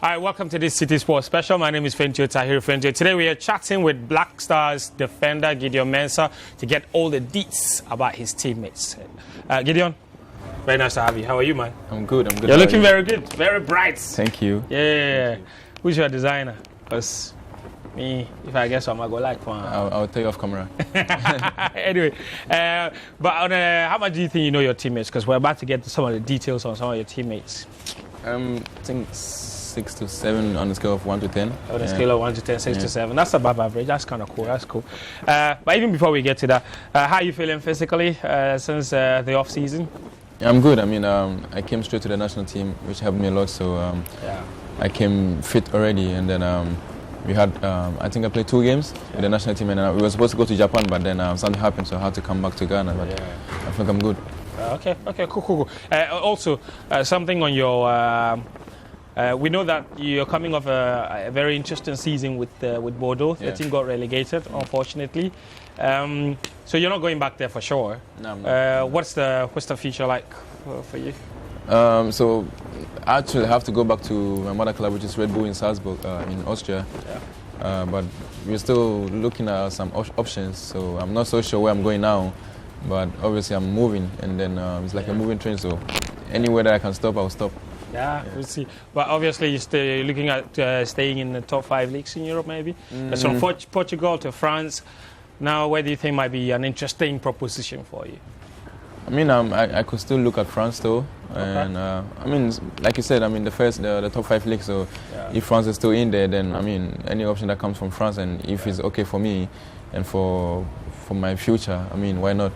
All right, welcome to this Citi Sports Special. My name is Fentio Tahir Fentio. Today we are chatting with Black Stars defender Gideon Mensah to get all the deets about his teammates. Gideon, very nice to have you. How are you, man? I'm good. You're looking very good, very bright. Thank you. Yeah. Who's your designer? Because me, if I guess, I'm going to go like one. I'll take off camera. Anyway, but how much do you think you know your teammates? Because we're about to get to some of the details on some of your teammates. I think 6 to 7 on the scale of 1 to 10. On a scale of 1 to 10, 6 to 7. That's above average. That's kind of cool. That's cool. But even before we get to that, how are you feeling physically since the off season? Yeah, I'm good. I mean, I came straight to the national team, which helped me a lot. So I came fit already, and then we had, I think I played 2 games with the national team, and we were supposed to go to Japan, but then something happened, so I had to come back to Ghana. But I think I'm good. Okay, cool. Also, something on your. We know that you're coming off a very interesting season with Bordeaux. The team got relegated, unfortunately. So you're not going back there for sure. No. What's the future like for you? So actually, I have to go back to my mother club, which is Red Bull in Salzburg, in Austria. But we're still looking at some options. So I'm not so sure where I'm going now. But obviously, I'm moving, and then it's like a moving train. So anywhere that I can stop, I'll stop. Yeah, we'll see. But obviously, you're looking at staying in the top 5 leagues in Europe, maybe. So from Portugal to France. Now, where do you think might be an interesting proposition for you? I mean, I could still look at France, though. And I mean, like you said, I mean, the top 5 leagues. So if France is still in there, then I mean, any option that comes from France, and if it's okay for me and for my future, I mean, why not?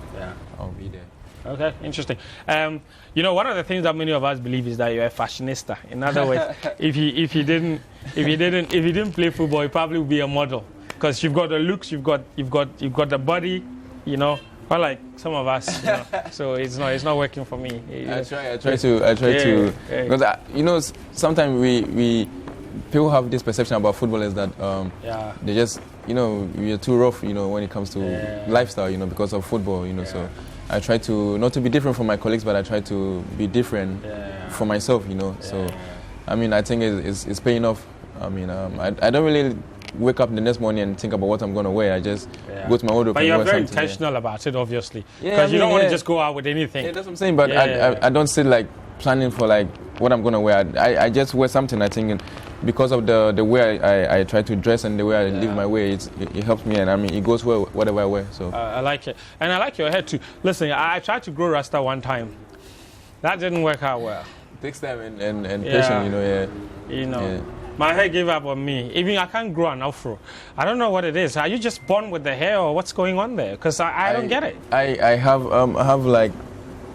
I'll be there. Okay, interesting. You know, one of the things that many of us believe is that you're a fashionista. In other words, if you didn't play football, you probably would be a model, because you've got the looks, you've got the body, you know. Unlike some of us, you know. So it's not working for me. I try to, because you know, sometimes we people have this perception about footballers that they just, you know, we are too rough, you know, when it comes to lifestyle, you know, because of football, you know. So I try to not to be different from my colleagues, but I try to be different for myself, you know. So I mean, I think it's paying off. I mean, I don't really wake up the next morning and think about what I'm going to wear. I just go to my wardrobe. But you're very intentional about it, obviously, because you don't want to just go out with anything. Yeah, that's what I'm saying. But I don't sit like planning for like what I'm going to wear. I just wear something. I think because of the way I try to dress and the way I live my way, it helps me, and I mean it goes well whatever I wear. So I like it, and I like your hair too. Listen, I tried to grow Rasta one time. That didn't work out well. It takes time and patience, you know. You know. My hair gave up on me. Even I can't grow an afro. I don't know what it is. Are you just born with the hair, or what's going on there? Because I don't get it. I have like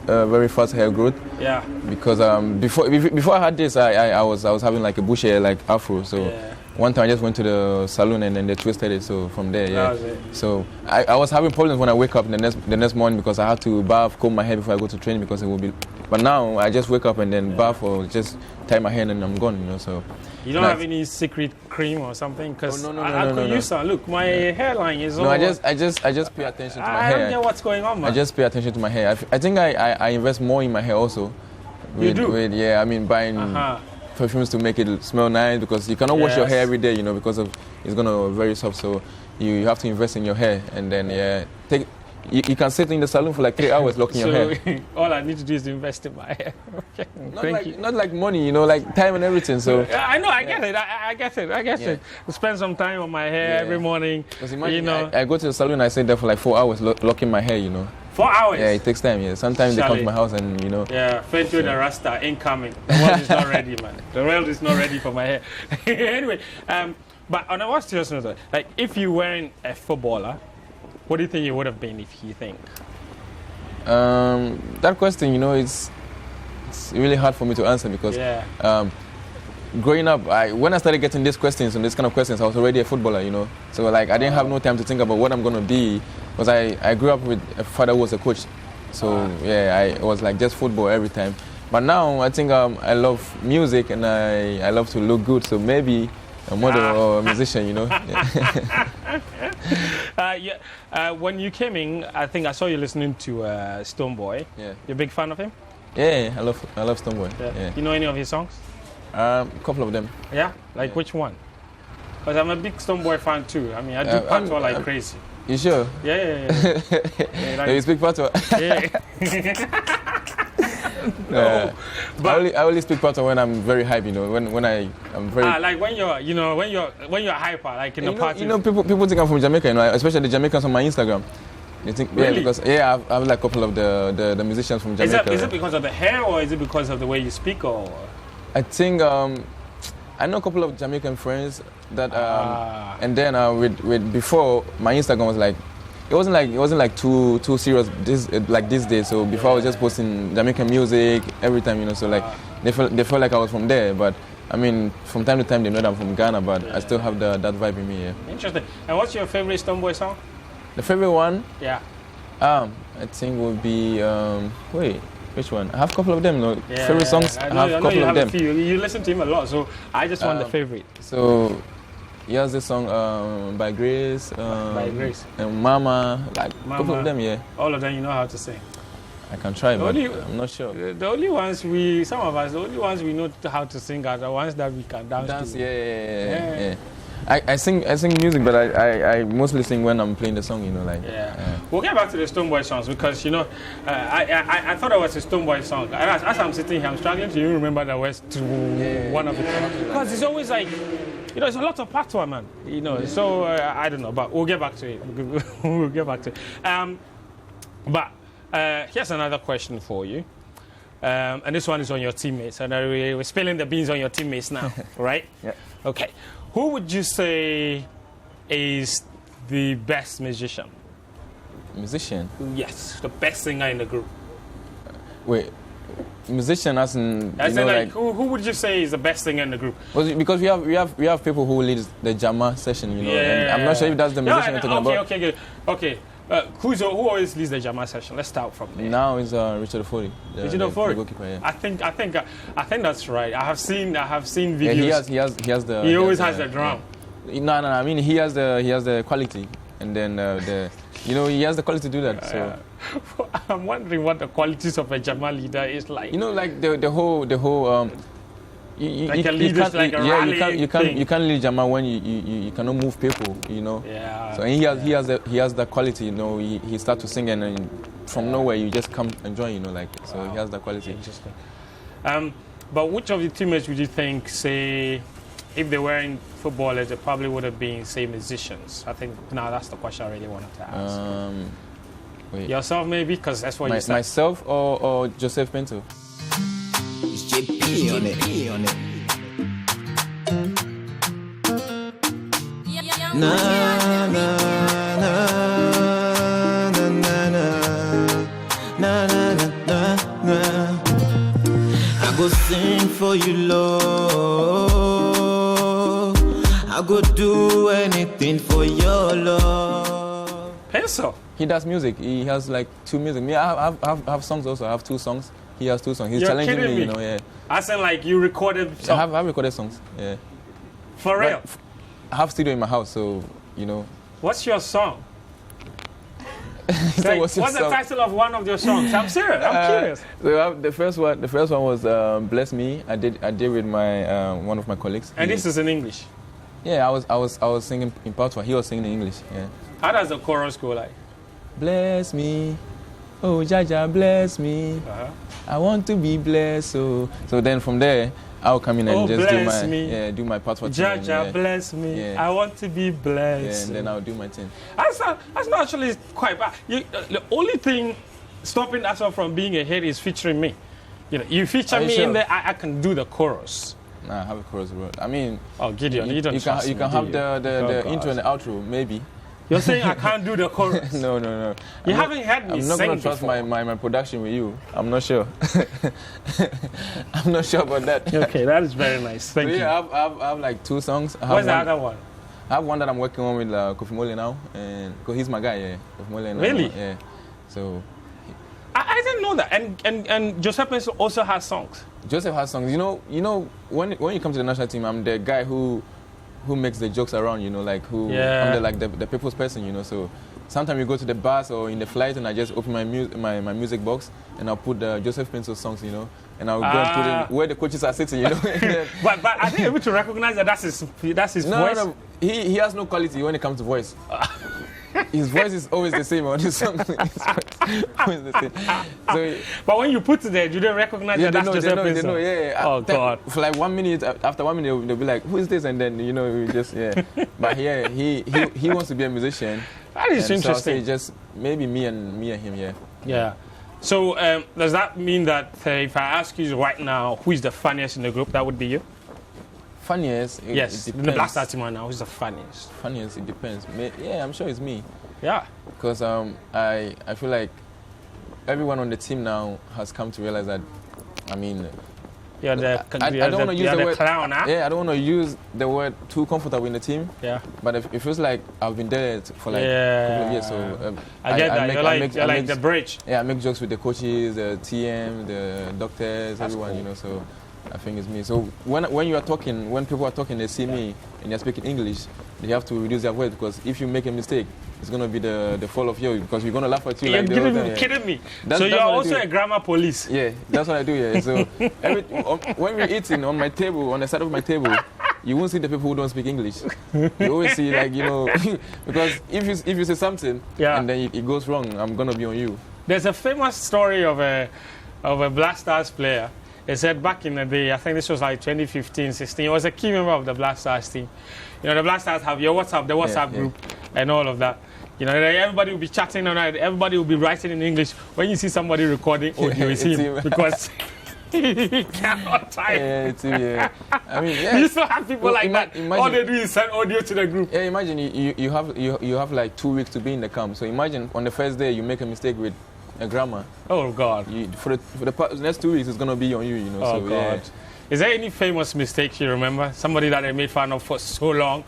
very fast hair growth. Yeah. Because before I had this, I was having like a bush hair, like afro. So one time I just went to the salon and then they twisted it. So from there, that was it. So I was having problems when I wake up the next morning, because I had to bath, comb my hair before I go to training, because it will be. But now I just wake up and then bath or just tie my hair and I'm gone, you know. So. You don't have any secret cream or something? Because I could use some. Look, my hairline is all... No, I just pay attention to my hair. I don't get what's going on, man. I just pay attention to my hair. I think I invest more in my hair also. You do? I mean, buying perfumes to make it smell nice, because you cannot wash your hair every day, you know, because it's going to be very soft. So you have to invest in your hair, and then, You can sit in the salon for like 3 hours locking your hair. All I need to do is invest in my hair. Okay. Not like money, you know, like time and everything. So I know, I get it. I get it. Spend some time on my hair every morning. Imagine, you know, I go to the salon, I sit there for like 4 hours locking my hair, you know. 4 hours? Yeah, it takes time. Yeah, sometimes they come to my house and you know. Yeah, Fentio the Rasta incoming. The world is not ready, man. The world is not ready for my hair. Anyway, but on a more serious note, like if you weren't a footballer, what do you think you would have been, if you think? That question, you know, it's really hard for me to answer, because growing up, when I started getting these questions and these kind of questions, I was already a footballer, you know. So like I didn't have no time to think about what I'm going to be, because I grew up with a father who was a coach. So I was like just football every time. But now I think I love music and I love to look good. So maybe a model or a musician, you know. When you came in, I think I saw you listening to Stonebwoy. Yeah. You're a big fan of him? Yeah, I love Stonebwoy. Yeah. You know any of his songs? A couple of them. Yeah? Like which one? Because I'm a big Stonebwoy fan too. I mean, I do patois like crazy. You sure? Yeah. Like, you speak patois? Yeah. No, but I only speak patois when I'm very hype, you know. When I'm very like when you're hyper, like in the party. You know, people think I'm from Jamaica, you know, especially the Jamaicans on my Instagram. They think really? Because I have like a couple of the musicians from Jamaica. Is it because of the hair or is it because of the way you speak or? I think I know a couple of Jamaican friends that and then with before my Instagram was like it wasn't like too serious these days. So before I was just posting Jamaican music every time, you know. So like they felt like I was from there, but I mean from time to time they know that I'm from Ghana, but I still have that vibe in me. Yeah. Interesting. And what's your favorite Stonebwoy song? The favorite one? Yeah. I think would be wait. Which one? I have a couple of them. No, yeah, favorite songs. I have a couple of them. You listen to him a lot, so I just want the favorite. So he has this song by Grace. By Grace. And Mama. Like a couple of them, yeah. All of them you know how to sing. I can try, but I'm not sure. The only ones we know how to sing are the ones that we can dance to. Yeah. I sing music, but I mostly sing when I'm playing the song, you know, like. Yeah. We'll get back to the Stonebwoy songs because, you know, I thought it was a Stonebwoy song. As I'm sitting here, I'm struggling to even remember the words to one of it. Because it's always like, you know, it's a lot of patois, man. You know, so I don't know, but we'll get back to it. We'll get back to it. But here's another question for you. And this one is on your teammates. And we're spilling the beans on your teammates now, right? Yeah. Okay. Who would you say is the best musician? Musician? Yes, the best singer in the group. Wait, musician as in who would you say is the best singer in the group? Because we have people who lead the Jama session, you know. Yeah. And I'm not sure if that's the musician you're talking about. Okay. Who always leads the Jama session? Let's start from there. Now is Richard Ofori. Richard Ofori. The goalkeeper, yeah. I think that's right. I have seen videos. Yeah, he has the. He always has the drum. Yeah. No. I mean, he has the quality, and then he has the quality to do that. So I'm wondering what the qualities of a Jama leader is like. You know, like the whole. You can't lead Jama when you cannot move people, you know. Yeah. So and he has that quality, you know. He starts to sing and from nowhere you just come and join, you know, like. So wow. He has that quality. Interesting. But which of the teammates would you think, say, if they weren't footballers, they probably would have been, say, musicians? I think now that's the question I really wanted to ask. Wait. Yourself maybe, because that's what you said. Myself or Joseph Pinto. It's JP on it. Na na na na na na. I go sing for you, Lord. I go do anything for your love. Peso. He does music. He has like 2 music. Me, I have songs also. I have 2 songs. He has 2 songs. He's challenging me, you know. Yeah. I said like you recorded. I have recorded songs. Yeah. For real. I have studio in my house, so you know. What's your song? What's the title of one of your songs? I'm serious. I'm curious. So the first one was "Bless Me." I did with my one of my colleagues. And this is in English. Yeah, I was singing in patois. He was singing in English. Yeah. How does the chorus go like? Bless me, oh Jaja, bless me. I want to be blessed. So then from there, I'll come in and just do my patois. Jaja, bless me. Yeah. I want to be blessed. Yeah, and then I'll do my thing. That's not actually quite bad. The only thing stopping us from being a hit is featuring me. You know, you feature me in there, I can do the chorus. Nah, I have a chorus, bro. I mean, Gideon, you can have the intro and the outro, maybe. You're saying I can't do the chorus? No. You haven't heard me sing. I'm not going to trust my production with you. I'm not sure. I'm not sure about that. Okay, that is very nice. Thank you. Yeah, I have like 2 songs. What's the other one? I have one that I'm working on with Kofi Mole now, and because he's my guy, yeah. Kofi Mole. Really? Yeah. So. I didn't know that. And Joseph also has songs. Joseph has songs. You know when you come to the national team, I'm the guy who makes the jokes around, you know, like I'm the people's person, you know. So sometimes we go to the bus or in the flight, and I just open my music box, and I'll put the Joseph Pencil songs, you know, and I'll go and put it where the coaches are sitting, you know. but are they able to recognize that that's his voice? No, he has no quality when it comes to voice. His voice is always the same on the song. Always the same. So, but when you put it there, you don't recognize that that's Joseph Pencil. They know, yeah. Oh God! For like 1 minute, after 1 minute, they'll be like, "Who is this?" And then you know, we just But yeah, he wants to be a musician. That is interesting. So I'll say just maybe me and him, yeah. Yeah. So does that mean that if I ask you right now, who is the funniest in the group, that would be you? Funniest? Yes. It In the Black Star team right now, who's the funniest? Funniest, it depends. Yeah, I'm sure it's me. Yeah. Because I feel like everyone on the team now has come to realize that, I mean, I don't want to use the word clown, huh? Yeah, I don't want to use the word too comfortable in the team. Yeah. But it feels like I've been there for like a couple of years. So I get that. You're like the bridge. Yeah, I make jokes with the coaches, the TM, the doctors, that's everyone. Cool. You know. So I think it's me. So when people are talking, they see me and they're speaking English. They have to reduce their voice because if you make a mistake, it's going to be the fall of you because we're going to laugh at you. You're kidding me. So you're also a grammar police. Yeah, that's what I do. Yeah. So when we're eating on my table, on the side of my table, you won't see the people who don't speak English. You always see like because if you say something and then it goes wrong, I'm going to be on you. There's a famous story of a Black Stars player. They said back in the day, I think this was like 2015, 16. He was a key member of the Black Stars team. You know, the Black Stars have your WhatsApp group and all of that. You know, everybody will be chatting on it. Everybody will be writing in English. When you see somebody recording audio, it's him because he cannot type. Yeah, it's him, yeah. I mean, you still have people like that. All they do is send audio to the group. Yeah, imagine you have like 2 weeks to be in the camp. So imagine on the first day you make a mistake with a grammar. Oh God! For the next 2 weeks, it's gonna be on you. You know. Oh so, God! Yeah. Is there any famous mistakes you remember? Somebody that they made fun of for so long,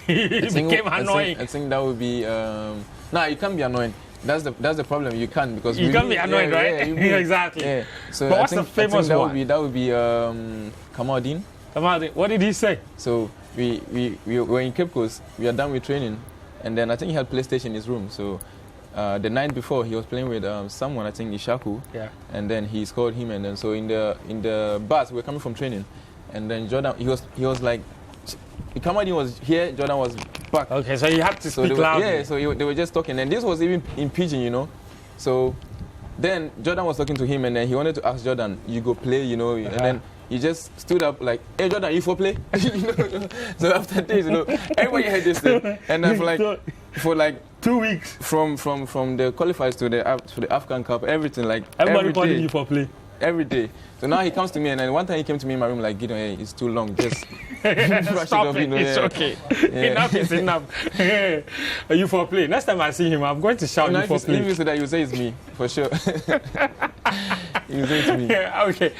it became annoying. I think that would be. You can't be annoying. That's the problem. You can't because you can't be annoying, right? Exactly. Yeah. So but what's the famous one? That would be Kamaldeen. Kamaldeen. What did he say? So we were in Cape Coast. We are done with training, and then I think he had PlayStation in his room. So. The night before, he was playing with someone, I think Ishaku, and then he scored him, and then so in the bus, we were coming from training, and then Jordan, he was like, Kamaldeen was here, Jordan was back. Okay, so you had to speak loudly. Yeah, so they were just talking, and this was even in pidgin, you know. So then Jordan was talking to him, and then he wanted to ask Jordan, "You go play," you know, and then he just stood up like, "Hey Jordan, you for play?" You know? So after this, you know, everybody heard this thing, and then for like 2 weeks from the qualifiers to the Afcon Cup, everything like everybody calling you for play every day. So now he comes to me, and then one time he came to me in my room like, "Gideon, hey, it's too long, just stop it. It's okay. Enough is enough." Are you for play? Next time I see him, I'm going to shout you for play. If you say that, you say it's me for sure. You say it's me. Okay.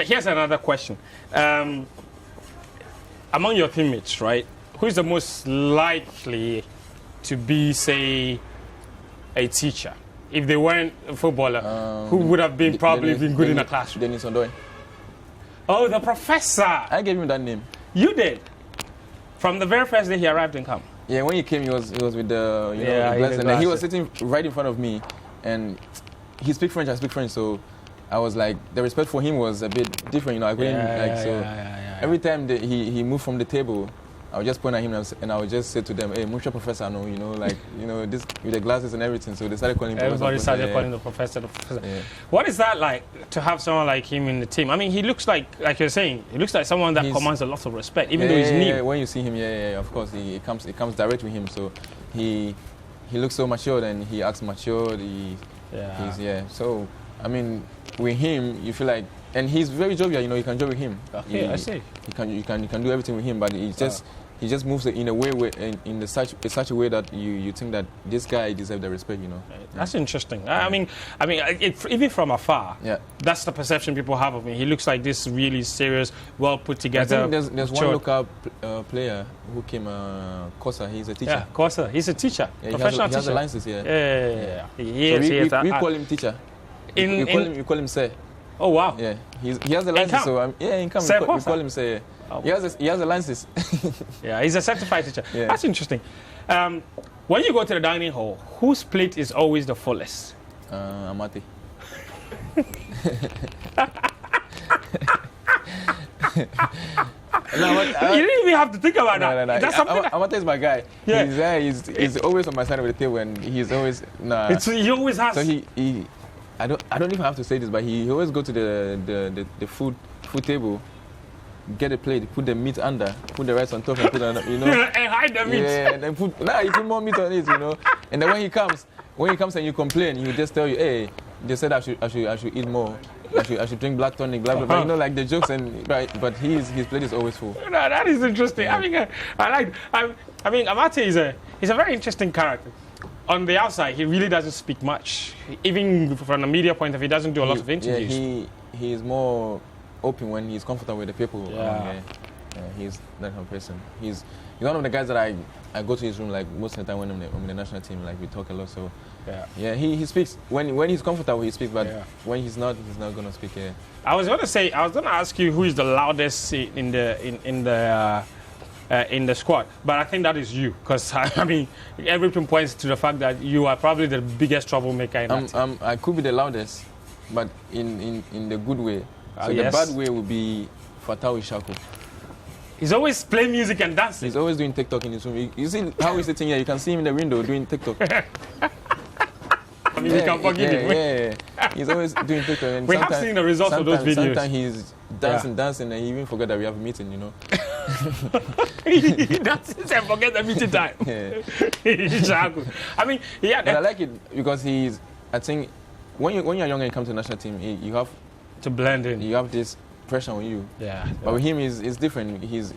Here's another question. Among your teammates, right? Who is the most likely to be, say, a teacher? If they weren't a footballer, who would have been probably been good in the classroom? Dennis Ondoy. Oh, the professor. I gave him that name. You did? From the very first day he arrived in camp? Yeah, when he came, he was with the glass, and then he was sitting right in front of me, and he speaks French, I speak French, so I was like, the respect for him was a bit different, you know. I couldn't every time that he moved from the table, I would just point at him and I would just say to them, "Hey, Musha Professor, no, you know, like, you know, this with the glasses and everything." So they started calling him Everybody started calling the professor. Yeah. What is that like to have someone like him in the team? I mean, he looks like you're saying, he looks like someone that commands a lot of respect, even though he's new. Yeah, when you see him, of course, it comes direct with him. So he looks so mature and he acts mature. So I mean, with him, you feel like, and he's very jovial. You know, you can joke with him. Okay, I see. You can do everything with him, but he just moves it in a way in such a way that you think that this guy deserves the respect. You know. That's interesting. I mean, even from afar, that's the perception people have of him. He looks like this really serious, well put together. I think there's one local player who came, Kosa. He's a teacher. Yeah, Kosa. He's a teacher. Professional teacher. He has a license. Yeah. We call him teacher. You call him sir. Oh wow. Yeah, he has the license. So in camp we call him say. Oh. He has the license. Yeah, he's a certified teacher. Yeah. That's interesting. When you go to the dining hall, whose plate is always the fullest? Amate. No, you didn't even have to think about that. No. That's something. Amate is my guy. Yeah. He's always on my side of the table, and he's always He always has. So he I don't even have to say this, but he always go to the food table, get a plate, put the meat under, put the rice on top, and put it, you know, and hide the meat. Yeah, and then you put more meat on it, you know. And then when he comes and you complain, he will just tell you, hey, they said I should eat more. I should drink black tonic, blah blah blah. You know, like the jokes and right. But his plate is always full. No, that is interesting. Yeah. I mean, Amate is a very interesting character. On the outside, he really doesn't speak much. Even from a media point of view, he doesn't do a lot of interviews. Yeah, he is more open when he's comfortable with the people. Yeah. He's that kind of person. He's one of the guys that I go to his room like most of the time when I'm in the national team. Like we talk a lot. So yeah, he speaks when he's comfortable. He speaks, but when he's not gonna speak. Yeah. I was gonna ask you who is the loudest in the squad, but I think that is you, because I mean everything points to the fact that you are probably the biggest troublemaker in that team. I could be the loudest, but in the good way. So the bad way would be Fatau Ishaku. He's always playing music and dancing. He's always doing TikTok in his room. You see how he's sitting here? You can see him in the window doing TikTok. I mean, you can forgive him. Yeah. He's always doing TikTok. And we have seen the results of those videos. Sometimes he's dancing, and he even forget that we have a meeting, you know. He dances and forget the meeting time. Yeah. I mean, yeah. But I like it because I think, when you're young and you come to the national team, you have to blend in. You have this pressure on you. Yeah. But with him, it's different. He's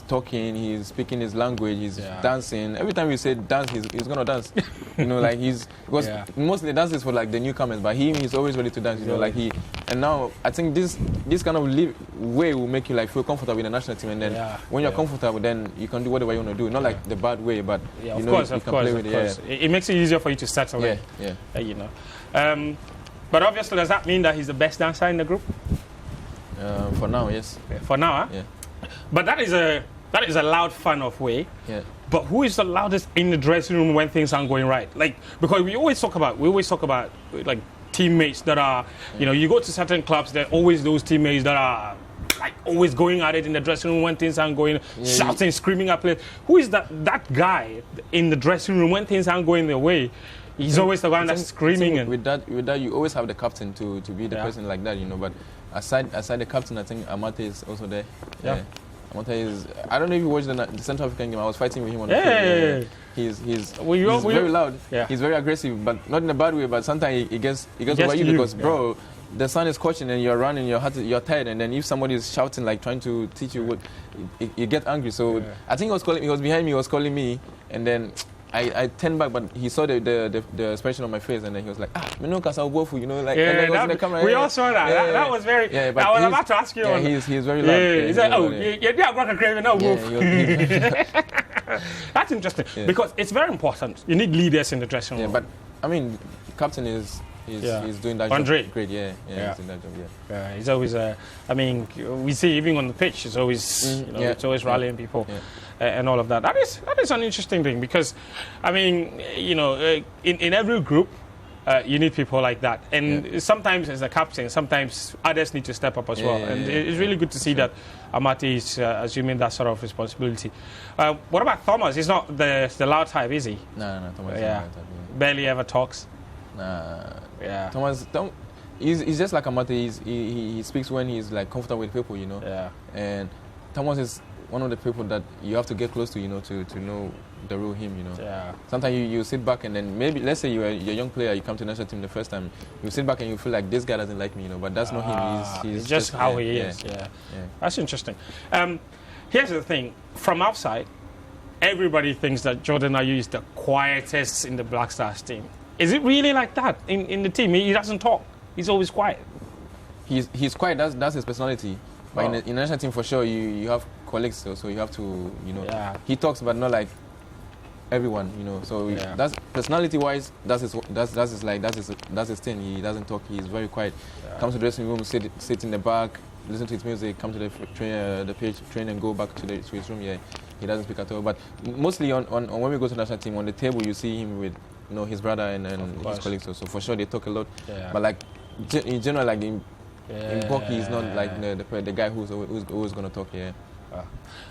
talking, he's speaking his language, he's dancing. Every time we say dance, he's gonna dance. You know, like because mostly dance is for like the newcomers, but he's always ready to dance. You know, like and now I think this kind of way will make you like feel comfortable in the national team, and then when you're comfortable, then you can do whatever you want to do. Not like the bad way, but you know, you can play with it. Yeah. It makes it easier for you to settle in. Yeah. You know. But obviously, does that mean that he's the best dancer in the group? For now, yes. For now, huh? Yeah. But that is a loud, fun of way. Yeah. But who is the loudest in the dressing room when things aren't going right? Like, because we always talk about like teammates that are, you know, you go to certain clubs, there are always those teammates that are like always going at it in the dressing room when things aren't going, shouting, screaming at players. Who is that guy in the dressing room when things aren't going their way? He's always the one that's screaming. With that, you always have the captain to be the person like that, you know. But aside the captain, I think Amate is also there. Yeah. Amate is. I don't know if you watched the Central African game. I was fighting with him on the field. He's very loud. Yeah. He's very aggressive, but not in a bad way. But sometimes he gets over you because, bro, the sun is scorching and you're running, you're tired, and then if somebody is shouting like trying to teach you what, you get angry. So I think he was behind me. He was calling me, and then I turned back, but he saw the expression on my face, and then he was like, you know, like. We all saw that. That was very. Yeah, but I was about to ask you. He's very loud. He's like, I've got a craving, no wolf. That's interesting because it's very important. You need leaders in the dressing room. Yeah, but I mean, captain is doing that Andre. job great. Yeah, he's doing that job. Yeah, he's always. I mean, we see even on the pitch, it's always it's always rallying people. Yeah. And all of that. That is an interesting thing because, I mean, you know, in every group, you need people like that. And sometimes as a captain, sometimes others need to step up as well. And it's really good to see that Amate is assuming that sort of responsibility. What about Thomas? He's not the loud type, is he? No, Thomas is not the loud type. Barely ever talks. Yeah. Thomas, he's just like Amate. He speaks when he's like comfortable with people, you know. Yeah. And Thomas is one of the people that you have to get close to, you know, to know the real him, you know. Yeah. Sometimes you sit back and then maybe, let's say you're a young player, you come to the national team the first time, you sit back and you feel like this guy doesn't like me, you know, but that's not him. He's just how he is. Yeah. That's interesting. Here's the thing. From outside, everybody thinks that Jordan Ayew is the quietest in the Black Stars team. Is it really like that in the team? He doesn't talk. He's always quiet. He's quiet. That's his personality. But in the national team, for sure, you have colleagues, so you have to, you know. Yeah. He talks, but not like everyone, you know. So that's personality-wise, that's his thing. He doesn't talk. He's very quiet. Comes to the dressing room, sit in the back, listen to his music. Come to the train, and go back to his room. Yeah, he doesn't speak at all. But mostly on when we go to the national team, on the table you see him with his brother and his colleagues. So for sure they talk a lot. Yeah. But like in general, like in hockey, he's not like the guy who's always going to talk. Yeah.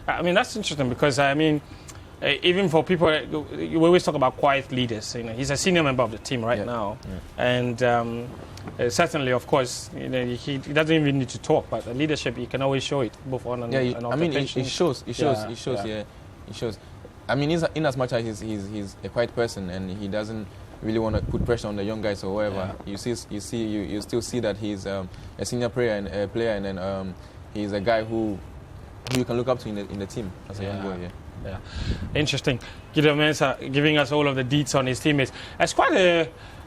I mean, that's interesting because I mean, even for people, we always talk about quiet leaders. He's a senior member of the team right now, and certainly, of course, he doesn't even need to talk. But the leadership, he can always show it both on and off. I mean, it shows. It shows. I mean, in as much as he's a quiet person and he doesn't really want to put pressure on the young guys or whatever. You still see that he's a senior player, and then he's a guy who you can look up to in the team as a young boy. Yeah. Interesting. Gideon Mensah giving us all of the deets on his teammates. There's quite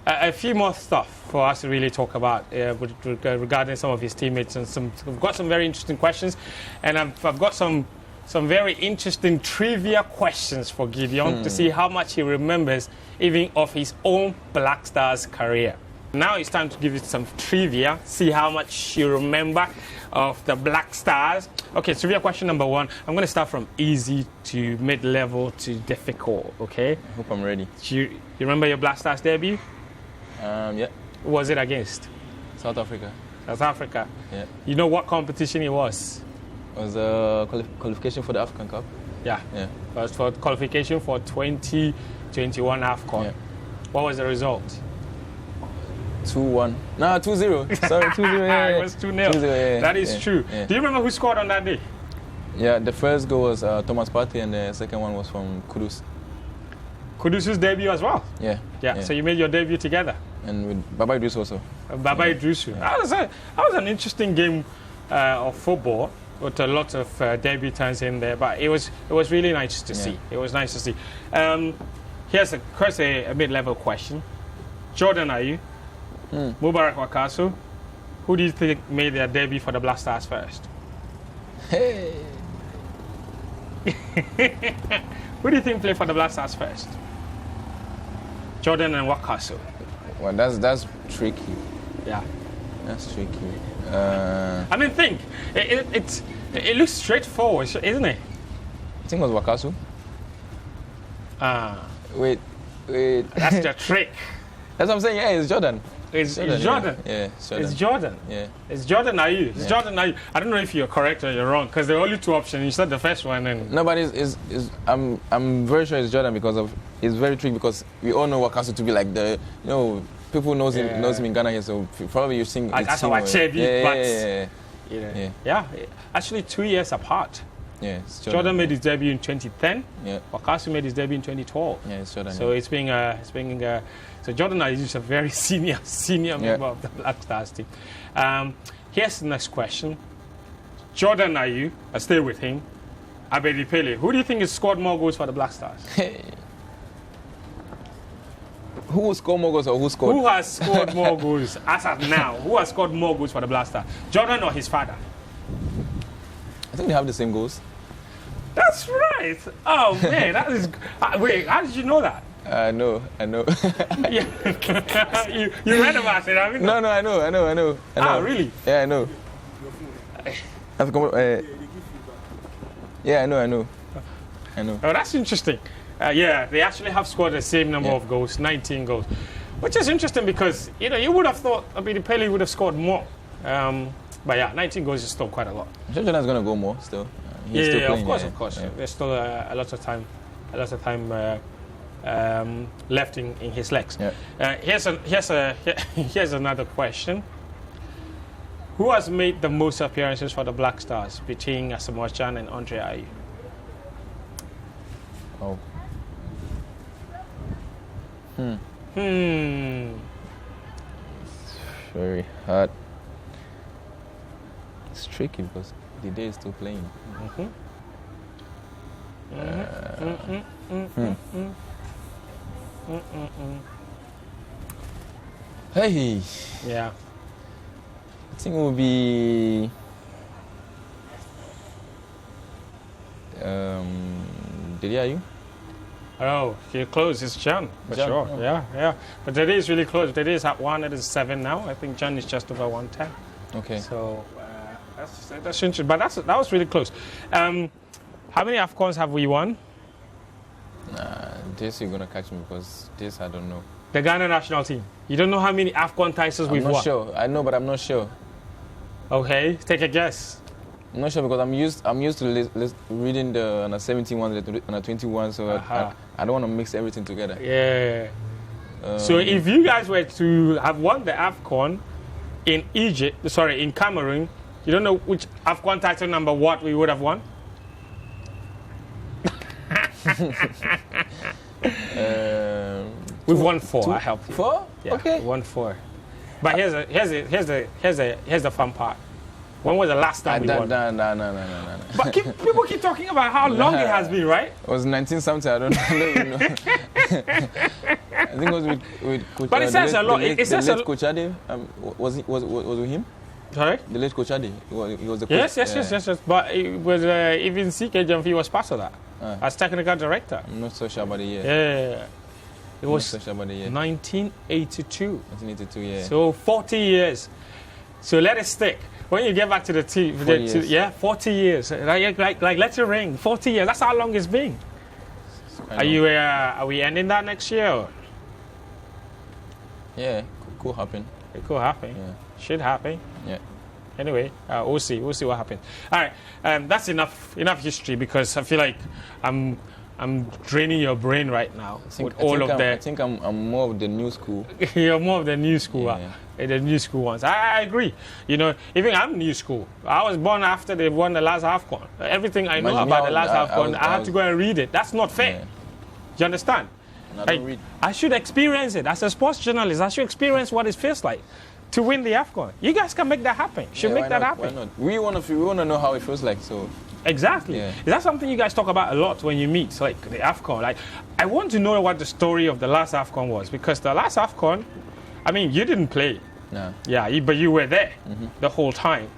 a few more stuff for us to really talk about regarding some of his teammates, and we've got some very interesting questions, and I've got some very interesting trivia questions for Gideon to see how much he remembers even of his own Black Stars career. Now it's time to give you some trivia, see how much you remember of the Black Stars. Okay, trivia question number 1. I'm going to start from easy to mid-level to difficult, okay? I hope I'm ready. You remember your Black Stars debut? Yeah. Who was it against? South Africa. South Africa? Yeah. You know what competition it was? It was a qualification for the Afcon Cup. Yeah. It was for qualification for 2021 Afcon. Yeah. What was the result? 2-1. No, 2-0. Sorry, 2-0. Yeah, it was 2-0. That is true. Yeah. Do you remember who scored on that day? Yeah, the first goal was Thomas Partey, and the second one was from Kudus. Kudus' debut as well? Yeah. So you made your debut together? And with Baba Idris also. Baba Idris. That was an interesting game of football with a lot of debutants in there, but it was really nice to see. It was nice to see. Here's a mid-level question. Jordan Ayew, Mubarak Wakaso, who do you think made their debut for the Black Stars first? Hey. Who do you think played for the Black Stars first? Jordan and Wakaso. Well, that's tricky. Yeah. That's tricky. I mean, think. It looks straightforward, isn't it? I think it was Wakaso. Wait. That's the trick. That's what I'm saying. Yeah, it's Jordan. It's Jordan. Yeah, it's Jordan. It's Jordan. Yeah. It's Jordan Ayew. It's Jordan Ayew. I don't know if you're correct or you're wrong, because there are only 2 options. You said the first one, and no, but I'm very sure it's Jordan because it's very tricky, because we all know Wakaso to be like the people knows him in Ghana here, so probably you think that's how I said it. Yeah. Actually, 2 years apart. Yeah, it's Jordan made his debut in 2010. Yeah. Wakaso made his debut in 2012. Yeah, it's Jordan. So it's being so Jordan is a very senior member of the Black Stars team. Here's the next question. Jordan Ayew, I stay with him. Abedi Pele, who do you think has scored more goals for the Black Stars? Who scored more goals or who scored? Who has scored more goals as of now? Who has scored more goals for the Black Stars? Jordan or his father? I think they have the same goals. That's right. Oh man, that is. Wait, how did you know that? I know. Yeah. you read about it, haven't you? No, I know. Ah, really? Yeah, I know. Yeah, I know. Oh, that's interesting. They actually have scored the same number of goals, 19 goals, which is interesting because you would have thought Pele would have scored more. But yeah, 19 goals is still quite a lot. I'm sure Jordan's gonna go more still. He's still playing, of course. Yeah. There's still a lot of time left in his legs. Yeah. Here's another question. Who has made the most appearances for the Black Stars between Asamoah Gyan and Andre Ayew? Oh. It's very hard. It's tricky because the day is still playing. Hey. Yeah. I think it will be Did Ayew? Oh, you're close. It's Jan, for sure. Oh. Yeah. But today is really close. Today is at 107 now. I think Jan is just over 110. Okay. So that's interesting. But that was really close. How many Afcons have we won? This you're going to catch me because this I don't know. The Ghana national team. You don't know how many Afcon titles we've won? I'm not sure. I know, but I'm not sure. Okay, take a guess. I'm not sure because I'm used to reading the under 17 one, the under 21, so I don't want to mix everything together. Yeah. So if you guys were to have won the Afcon in in Cameroon, you don't know which Afcon title number what we would have won? We've won 4. I help you. 4? Yeah, okay. We won 4. But here's the fun part. When was the last time we won? No. But people keep talking about how long it has been, right? It was 19-something. I don't even know. I think it was with Coach. But it says a lot. It says a lot. Coach Ade. Was it with him? Sorry? The late Coach Ade. He was the coach. Yes. But it was even CK Jamfi was part of that as technical director. I'm not so sure about the year. Yeah. It was so sure about the year. 1982. 1982, yeah. So 40 years. So let it stick. When you get back to the team, 40 years. Like let it ring. 40 years. That's how long it's been. Are we ending that next year? Or? Yeah, could happen. It could happen. Yeah. Should happen. Yeah. Anyway, we'll see. We'll see what happens. All right. That's enough history because I feel like I'm draining your brain right now I think I'm more of the new school. You're more of the new school. Yeah. The new school ones. I agree. You know, even I'm new school. I was born after they won the last Afcon. Everything I know about the last Afcon, I had to go and read it. That's not fair. Yeah. You understand? I should experience it. As a sports journalist, I should experience what it feels like to win the Afcon. You guys can make that happen. Should make that happen. Why not? We want to know how it feels like. So. Exactly. Yeah. Is that something you guys talk about a lot when you meet, like the Afcon? Like, I want to know what the story of the last Afcon was because the last Afcon, I mean, you didn't play. No. Yeah, but you were there the whole time.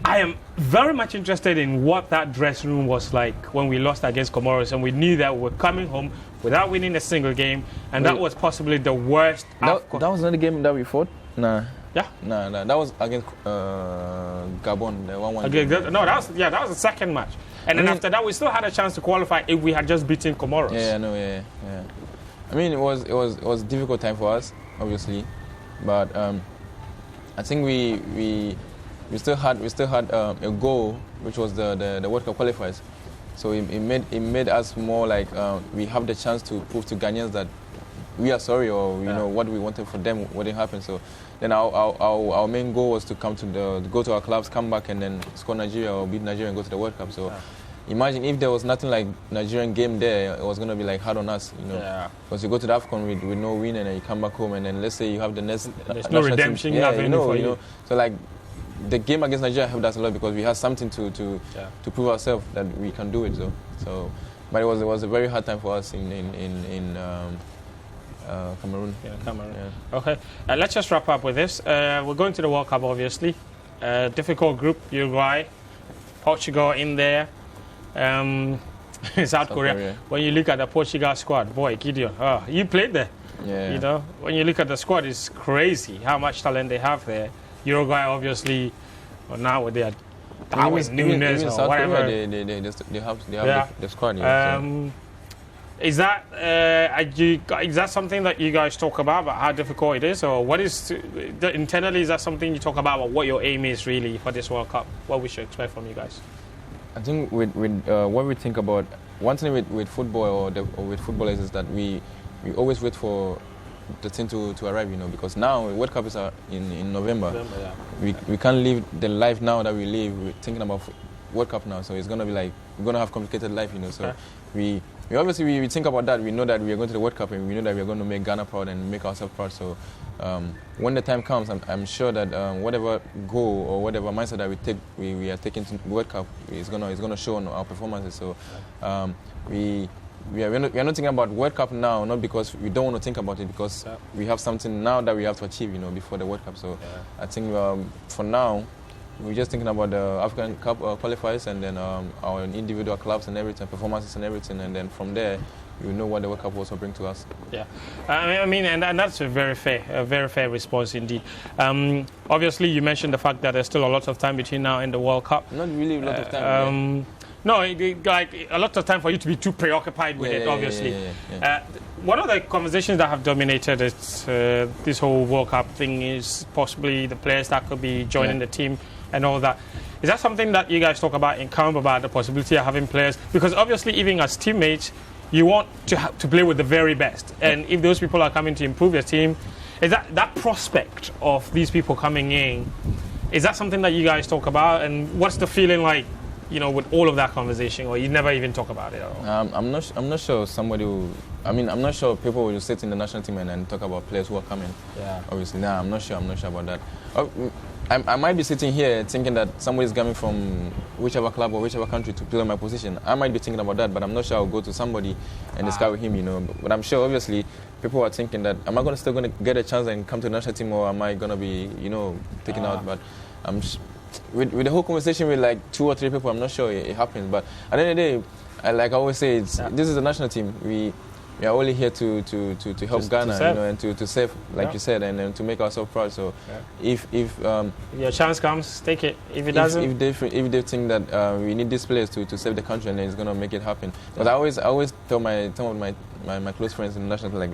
I am very much interested in what that dressing room was like when we lost against Comoros and we knew that we were coming home without winning a single game, and that was possibly the worst Afcon. That was not the game that we fought? Nah. Yeah. No. That was against Gabon, the 1-1 game. No, that was the second match. And then after that, we still had a chance to qualify if we had just beaten Comoros. Yeah. I mean, it was a difficult time for us, obviously, but I think we still had a goal, which was the World Cup qualifiers. So it made us more like we have the chance to prove to Ghanaians that we are sorry, or you know what we wanted for them wouldn't happen. So then our main goal was to go to our clubs, come back, and then score Nigeria or beat Nigeria and go to the World Cup. So imagine if there was nothing like Nigerian game there, it was going to be like hard on us, you know. Yeah. Because you go to the Afcon with no win and then you come back home and then let's say you have the next. There's no redemption. Team, you know. So like the game against Nigeria helped us a lot because we had something to prove ourselves that we can do it. So, but it was a very hard time for us in Cameroon. Yeah, Cameroon. Yeah. Okay, let's just wrap up with this. We're going to the World Cup, obviously. Difficult group: Uruguay, Portugal in there, South Korea. When you look at the Portugal squad, boy, Gideon, you played there. Yeah. You know, when you look at the squad, it's crazy how much talent they have there. Uruguay, obviously, now with their Darwin Nunes or whatever. They have the squad. Is that something that you guys talk about how difficult it is, or what is internally? Is that something you talk about what your aim is really for this World Cup? What we should expect from you guys? I think with what we think about one thing with football or with footballers is that we always wait for the thing to arrive, you know, because now World Cup is in November. We can't live the life now that we live. We're thinking about World Cup now, so it's gonna be like we're gonna have complicated life, you know. So we obviously we think about that. We know that we are going to the World Cup, and we know that we are going to make Ghana proud and make ourselves proud. So when the time comes, I'm sure that whatever goal or whatever mindset that we are taking to the World Cup is gonna show on our performances. So we are not thinking about World Cup now, not because we don't want to think about it, because we have something now that we have to achieve, you know, before the World Cup. So I think for now, we're just thinking about the African Cup qualifiers and then our individual clubs and everything, performances and everything, and then from there we know what the World Cup will also bring to us. Yeah, I mean, and that's a very fair response indeed. Obviously, you mentioned the fact that there's still a lot of time between now and the World Cup. Not really a lot of time. No, like a lot of time for you to be too preoccupied with it, obviously. One of the conversations that have dominated this whole World Cup thing is possibly the players that could be joining the team and all that. Is that something that you guys talk about in camp, about the possibility of having players? Because obviously, even as teammates, you want to play with the very best. And if those people are coming to improve your team, is that prospect of these people coming in, is that something that you guys talk about? And what's the feeling like, with all of that conversation, or you never even talk about it at all? I'm not sure somebody will. I'm not sure people will sit in the national team and talk about players who are coming. Yeah. Obviously, I'm not sure about that. I might be sitting here thinking that somebody's coming from whichever club or whichever country to play my position. I might be thinking about that, but I'm not sure I'll go to somebody and discuss with him, But I'm sure, obviously, people are thinking that, am I still going to get a chance and come to the national team, or am I going to be, taken out? But with the whole conversation with like 2 or 3 people, I'm not sure it happens. But at the end of the day, like I always say, this is a national team. We are only here to help Ghana, and to save, like you said, and to make ourselves proud. So, if your chance comes, take it. If it doesn't, if they think that we need these players to save the country, and it's gonna make it happen. But I always tell some of my close friends in the national team, like,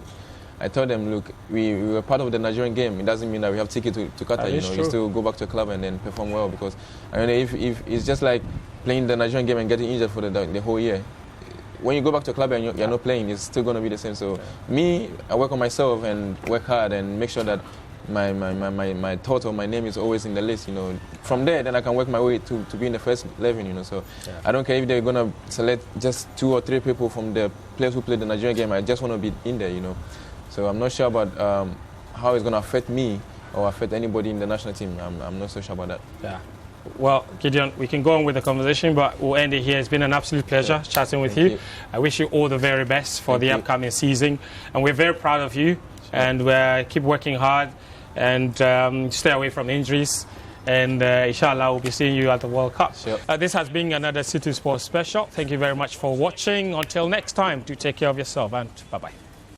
I told them, look, we were part of the Nigerian game. It doesn't mean that we have ticket to Qatar. You still go back to a club and then perform well, because if it's just like playing the Nigerian game and getting injured for the whole year. When you go back to a club and you're not playing, it's still going to be the same. So I work on myself and work hard and make sure that my thought or my name is always in the list. From there, then I can work my way to be in the first 11. So I don't care if they're going to select just 2 or 3 people from the players who played the Nigerian game. I just want to be in there. So I'm not sure about how it's going to affect me or affect anybody in the national team. I'm not so sure about that. Yeah. Well, Gideon, we can go on with the conversation, but we'll end it here. It's been an absolute pleasure chatting with you. I wish you all the very best for the upcoming season. And we're very proud of you. And we'll keep working hard and stay away from injuries. And inshallah, we'll be seeing you at the World Cup. Sure. This has been another Citi Sports Special. Thank you very much for watching. Until next time, do take care of yourself and bye-bye.